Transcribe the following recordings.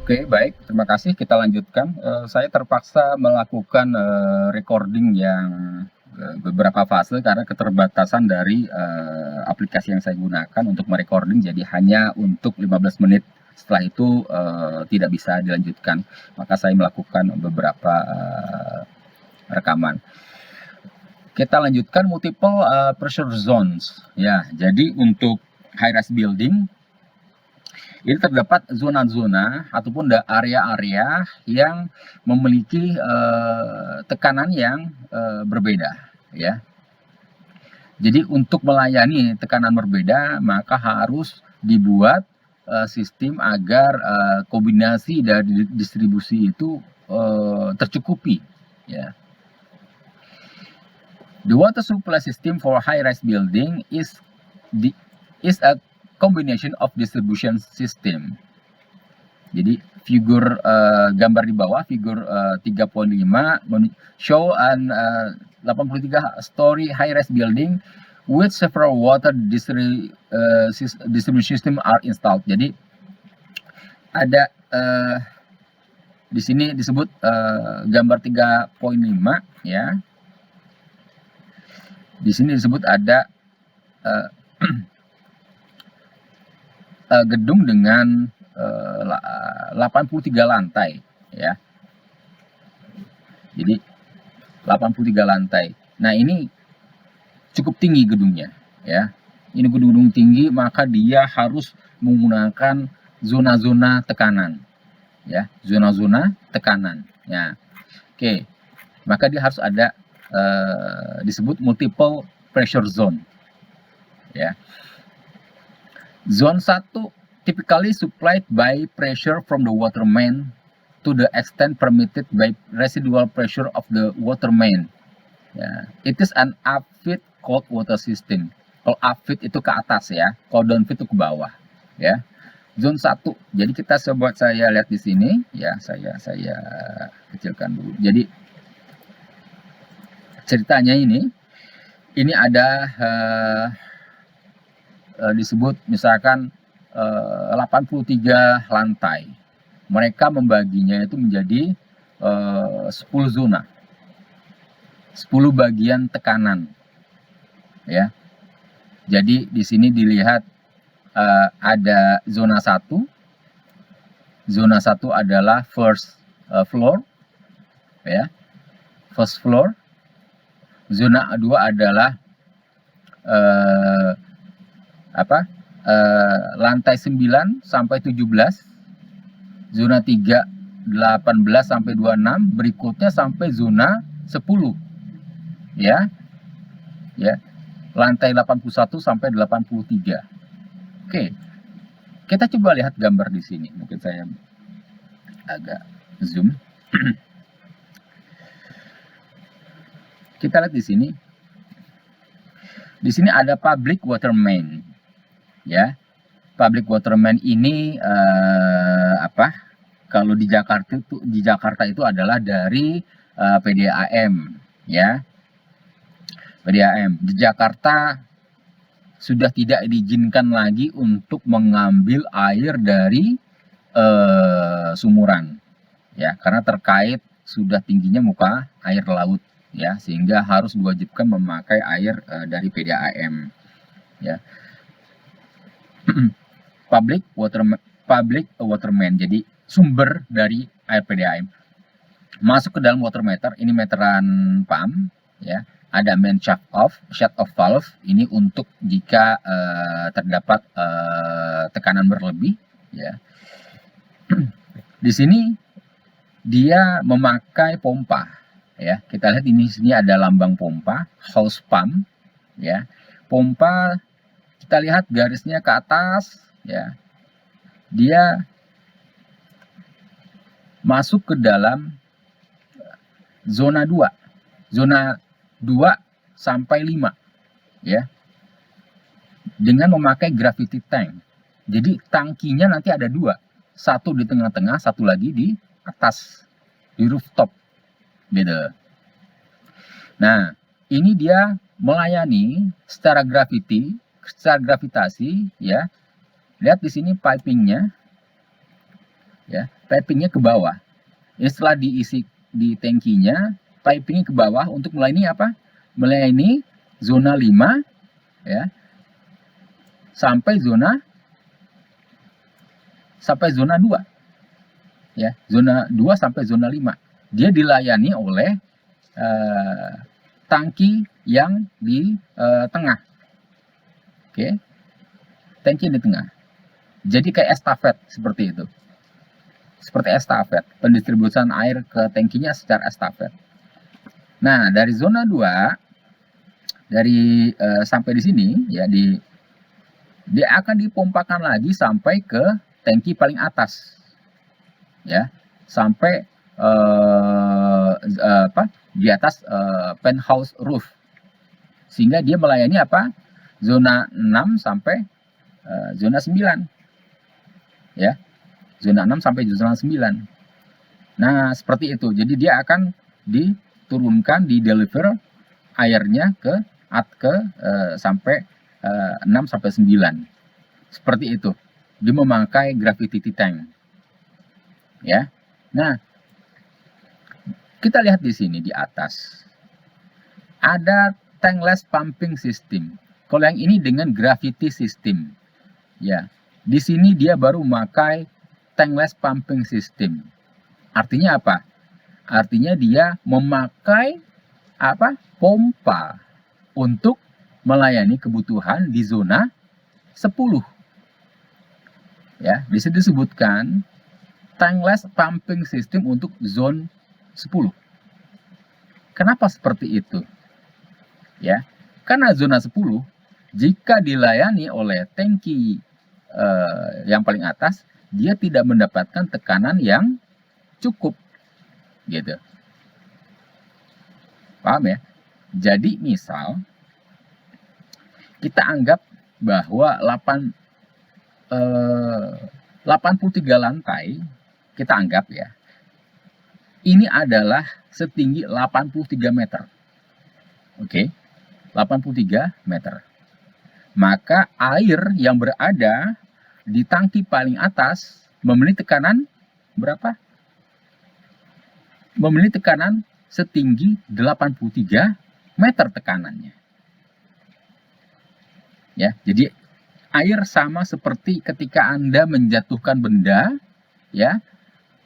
Oke, baik. Terima kasih. Kita lanjutkan. Saya terpaksa melakukan recording yang beberapa fase karena keterbatasan dari aplikasi yang saya gunakan untuk merecording, jadi hanya untuk 15 menit. Setelah itu tidak bisa dilanjutkan. Maka saya melakukan beberapa rekaman. Kita lanjutkan multiple pressure zones. Ya, jadi untuk high-rise building ini terdapat zona-zona ataupun area-area yang memiliki tekanan yang berbeda, ya. Jadi untuk melayani tekanan berbeda, maka harus dibuat sistem agar kombinasi dari distribusi itu tercukupi, ya. The water supply system for high-rise building is a combination of distribution system. Jadi figur gambar di bawah, figur 3.5 show an 83 story high-rise building with several water distribution system are installed. Jadi ada di sini disebut gambar 3.5, ya. Di sini disebut ada gedung dengan 83 lantai, ya. Jadi 83 lantai. Nah, ini cukup tinggi gedungnya, ya. Ini gedung tinggi, maka dia harus menggunakan zona-zona tekanan, ya, zona-zona tekanan. Ya, oke. Maka dia harus ada disebut multiple pressure zone, ya. Zone 1 typically supplied by pressure from the water main to the extent permitted by residual pressure of the water main. Ya, it is an upfit cold water system. Kalau upfit itu ke atas, ya, kalau downfit itu ke bawah, ya. Zone 1. Jadi kita coba saya lihat di sini, ya, saya kecilkan dulu. Jadi ceritanya ini ada disebut misalkan 83 lantai. Mereka membaginya itu menjadi 10 zona. 10 bagian tekanan. Ya. Jadi di sini dilihat ada zona 1. Zona 1 adalah first floor, ya. First floor. Zona 2 adalah lantai 9 sampai 17. Zona 3 18 sampai 26, berikutnya sampai zona 10. Ya. Ya. Lantai 81 sampai 83. Oke. Kita coba lihat gambar di sini. Mungkin saya agak zoom. Kita lihat di sini. Di sini ada public water main, ya. Public water main ini kalau di Jakarta itu adalah dari PDAM, ya. PDAM di Jakarta sudah tidak diizinkan lagi untuk mengambil air dari sumuran, ya, karena terkait sudah tingginya muka air laut, ya, sehingga harus diwajibkan memakai air dari PDAM, ya. Public water main, jadi sumber dari air PDAM masuk ke dalam water meter. Ini meteran pump, ya. Ada main shut off valve, ini untuk jika terdapat tekanan berlebih, ya. Di sini dia memakai pompa, ya. Kita lihat ini sini ada lambang pompa, hose pump, ya. Pompa kita lihat garisnya ke atas, ya. Dia masuk ke dalam zona 2. Zona 2 sampai 5, ya. Dengan memakai gravity tank. Jadi tangkinya nanti ada 2. Satu di tengah-tengah, satu lagi di atas, di rooftop, gitu. Nah, ini dia melayani secara gravitasi, ya. Lihat di sini pipingnya, ya, pipingnya ke bawah. Ini setelah diisi di tangkinya, pipingnya ke bawah untuk melayani apa? Melayani zona 5 ya, sampai zona 2 ya, zona 2 sampai zona 5. Dia dilayani oleh tangki yang di tengah. Oke. Tangki di tengah. Jadi kayak estafet seperti itu. Seperti estafet, pendistribusian air ke tangkinya secara estafet. Nah, dari zona 2 sampai di sini ya, dia akan dipompakan lagi sampai ke tangki paling atas. Ya, sampai di atas penthouse roof. Sehingga dia melayani apa? Zona 6 sampai zona 9. Ya. Zona 6 sampai zona 9. Nah, seperti itu. Jadi dia akan diturunkan, di-deliver airnya sampai 6 sampai 9. Seperti itu. Dia memakai gravity tank. Ya. Nah, kita lihat di sini di atas. Ada tankless pumping system. Kalau yang ini dengan gravity system. Ya. Di sini dia baru memakai tankless pumping system. Artinya apa? Artinya dia memakai apa? Pompa untuk melayani kebutuhan di zona 10. Ya, di sini disebutkan tankless pumping system untuk zone 10. Kenapa seperti itu? Ya, karena zona 10 jika dilayani oleh tangki yang paling atas, dia tidak mendapatkan tekanan yang cukup, gitu. Paham ya? Jadi misal kita anggap bahwa 83 lantai, kita anggap ya, ini adalah setinggi 83 meter. Oke, 83 meter. Maka air yang berada di tangki paling atas memiliki tekanan berapa? Memiliki tekanan setinggi 83 meter tekanannya. Ya, jadi air sama seperti ketika Anda menjatuhkan benda, ya.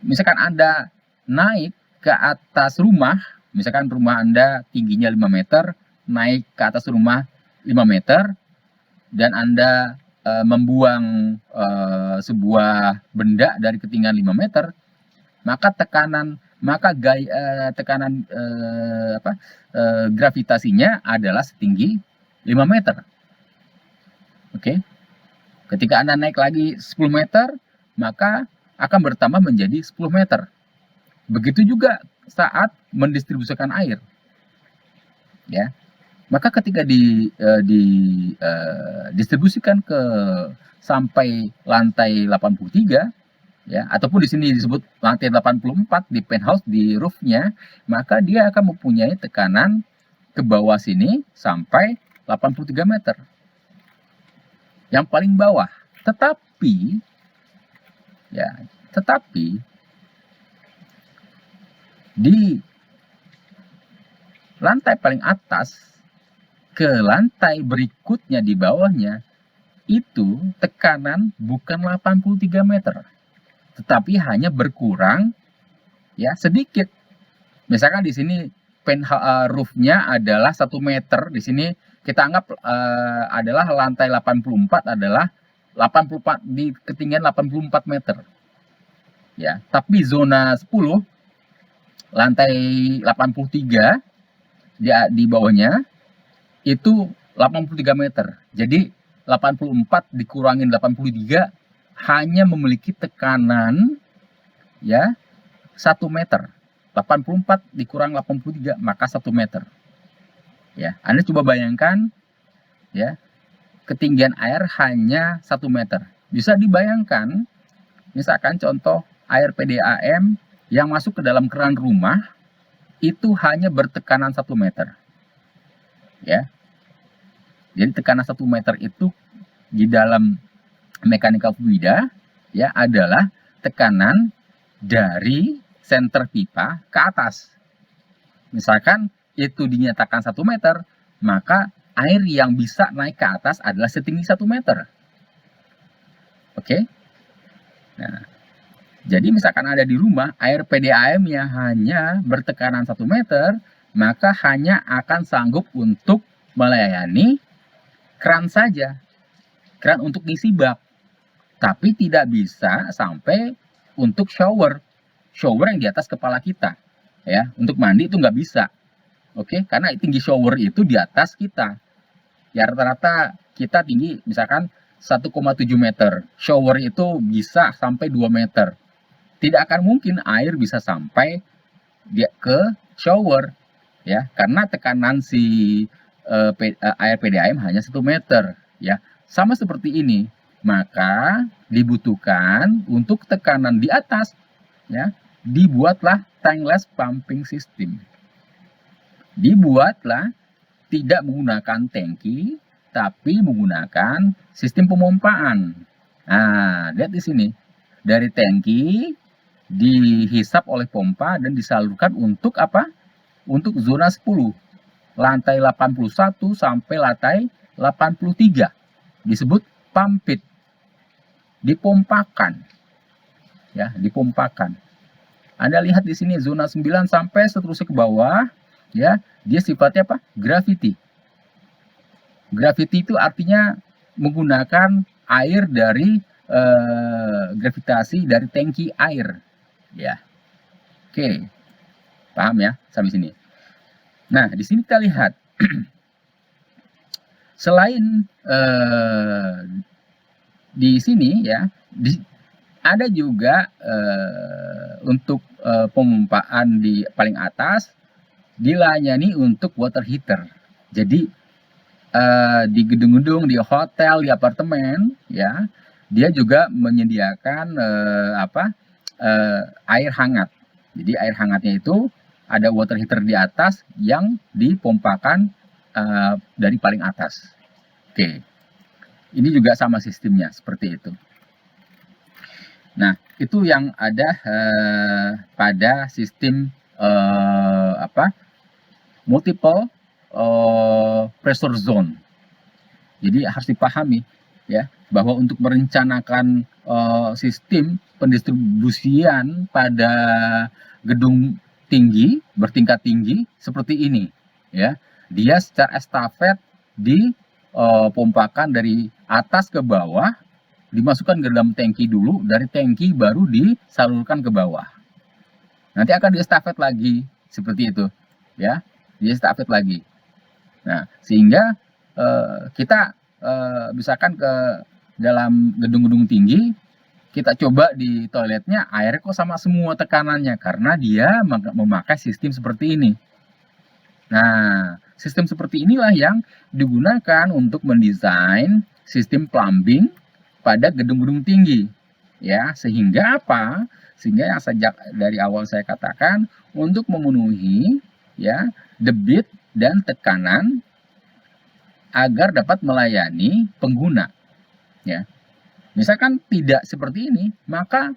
Misalkan Anda naik ke atas rumah, misalkan rumah Anda tingginya 5 meter, naik ke atas rumah 5 meter, dan Anda membuang sebuah benda dari ketinggian 5 meter, maka gravitasinya adalah setinggi 5 meter. Oke. Ketika Anda naik lagi 10 meter, maka akan bertambah menjadi 10 meter. Begitu juga saat mendistribusikan air. Ya. Maka ketika didistribusikan ke sampai lantai 83, ya, ataupun di sini disebut lantai 84 di penthouse, di roofnya, maka dia akan mempunyai tekanan ke bawah sini sampai 83 meter. Yang paling bawah. Tetapi di lantai paling atas ke lantai berikutnya di bawahnya, itu tekanan bukan 83 meter, tetapi hanya berkurang ya sedikit. Misalkan di sini roofnya adalah 1 meter, di sini kita anggap adalah lantai 84 adalah 84 di ketinggian 84 meter. Ya, tapi zona 10 lantai 83 di bawahnya itu 83 meter. Jadi 84 dikurangin 83 hanya memiliki tekanan ya 1 meter. 84 dikurang 83 maka 1 meter. Ya, Anda coba bayangkan ya, ketinggian air hanya 1 meter. Bisa dibayangkan misalkan contoh air PDAM yang masuk ke dalam keran rumah itu hanya bertekanan 1 meter. Ya. Jadi tekanan 1 meter itu di dalam mekanika fluida ya adalah tekanan dari senter pipa ke atas. Misalkan itu dinyatakan 1 meter, maka air yang bisa naik ke atas adalah setinggi 1 meter. Oke? Nah, jadi misalkan ada di rumah, air PDAM-nya hanya bertekanan 1 meter, maka hanya akan sanggup untuk melayani keran saja. Keran untuk ngisi bak. Tapi tidak bisa sampai untuk shower. Shower yang di atas kepala kita. Ya, untuk mandi itu nggak bisa. Oke, karena tinggi shower itu di atas kita. Ya, rata-rata kita tinggi misalkan 1,7 meter. Shower itu bisa sampai 2 meter. Tidak akan mungkin air bisa sampai dia ke shower. Ya, karena tekanan si air PDAM hanya 1 meter. Ya, sama seperti ini. Maka dibutuhkan untuk tekanan di atas. Ya, dibuatlah tankless pumping system. Dibuatlah tidak menggunakan tangki, tapi menggunakan sistem pemompaan. Nah, lihat di sini. Dari tangki dihisap oleh pompa dan disalurkan untuk apa? Untuk zona 10. Lantai 81 sampai lantai 83. Disebut pump pit. Dipompakan. Ya, dipompakan. Anda lihat di sini zona 9 sampai seterusnya ke bawah. Ya, dia sifatnya apa? Gravity. Gravity itu artinya menggunakan air dari gravitasi dari tangki air. Ya, oke, paham ya sampai sini. Nah, di sini kita lihat selain di sini ya, ada juga untuk pemompaan di paling atas dilayani untuk water heater. Jadi di gedung-gedung, di hotel, di apartemen, ya, dia juga menyediakan air hangat. Jadi air hangatnya itu ada water heater di atas yang dipompakan dari paling atas. Oke, ini juga sama sistemnya seperti itu. Nah, itu yang ada pada sistem multiple pressure zone. Jadi harus dipahami ya bahwa untuk merencanakan sistem pendistribusian pada gedung tinggi bertingkat tinggi seperti ini ya. Dia secara estafet dipompakan dari atas ke bawah, dimasukkan ke dalam tangki dulu, dari tangki baru disalurkan ke bawah. Nanti akan diestafet lagi seperti itu ya, diestafet lagi. Nah, sehingga kita misalkan ke dalam gedung-gedung tinggi, kita coba di toiletnya air kok sama semua tekanannya karena dia memakai sistem seperti ini. Nah, sistem seperti inilah yang digunakan untuk mendesain sistem plumbing pada gedung-gedung tinggi. Ya, sehingga apa? Sehingga yang sejak dari awal saya katakan untuk memenuhi ya debit dan tekanan agar dapat melayani pengguna. Ya, misalkan tidak seperti ini, maka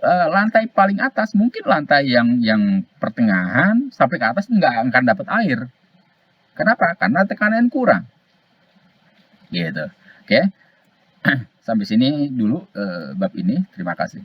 lantai paling atas, mungkin lantai yang pertengahan sampai ke atas nggak akan dapat air. Kenapa? Karena tekanan kurang. Gitu. Oke. Sampai sini dulu bab ini. Terima kasih.